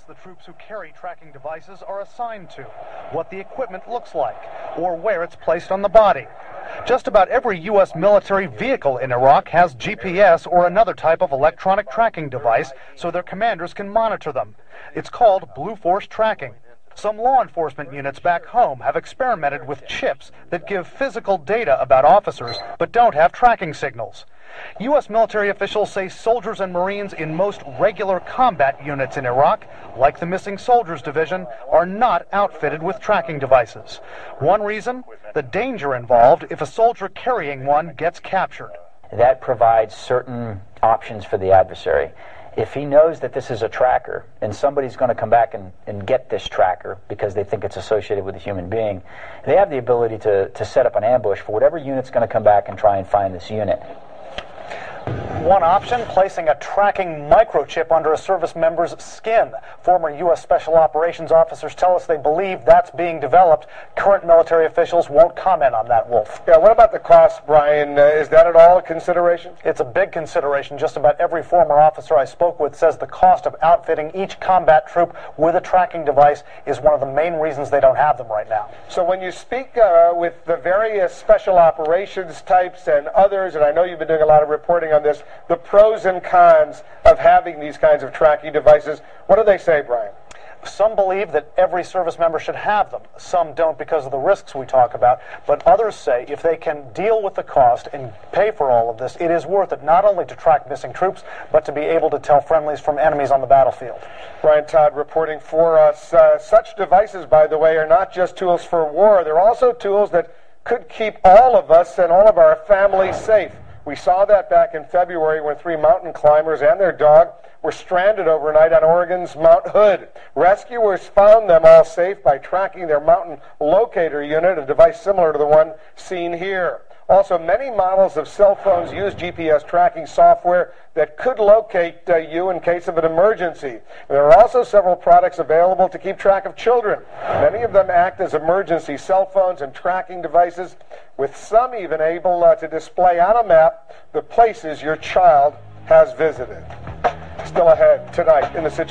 the troops who carry tracking devices are assigned to, what the equipment looks like, or where it's placed on the body. Just about every U.S. military vehicle in Iraq has GPS or another type of electronic tracking device so their commanders can monitor them. It's called Blue Force tracking. Some law enforcement units back home have experimented with chips that give physical data about officers but don't have tracking signals. U.S. military officials say soldiers and Marines in most regular combat units in Iraq, like the Missing Soldiers Division, are not outfitted with tracking devices. One reason? The danger involved if a soldier carrying one gets captured. That provides certain options for the adversary. If he knows that this is a tracker and somebody's going to come back and get this tracker because they think it's associated with a human being, they have the ability to set up an ambush for whatever unit's going to come back and try and find this unit. One option, placing a tracking microchip under a service member's skin. Former U.S. Special Operations officers tell us they believe that's being developed. Current military officials won't comment on that, Wolf. Yeah, what about the cost, Brian? Is that at all a consideration? It's a big consideration. Just about every former officer I spoke with says the cost of outfitting each combat troop with a tracking device is one of the main reasons they don't have them right now. So when you speak with the various special operations types and others, and I know you've been doing a lot of reporting on this, the pros and cons of having these kinds of tracking devices, what do they say, Brian? Some believe that every service member should have them. Some don't because of the risks we talk about. But others say if they can deal with the cost and pay for all of this, it is worth it not only to track missing troops, but to be able to tell friendlies from enemies on the battlefield. Brian Todd reporting for us. Such devices, by the way, are not just tools for war. They're also tools that could keep all of us and all of our families safe. We saw that back in February when 3 mountain climbers and their dog were stranded overnight on Oregon's Mount Hood. Rescuers found them all safe by tracking their mountain locator unit, a device similar to the one seen here. Also, many models of cell phones use GPS tracking software that could locate you in case of an emergency. There are also several products available to keep track of children. Many of them act as emergency cell phones and tracking devices, with some even able to display on a map the places your child has visited. Still ahead tonight in the situation.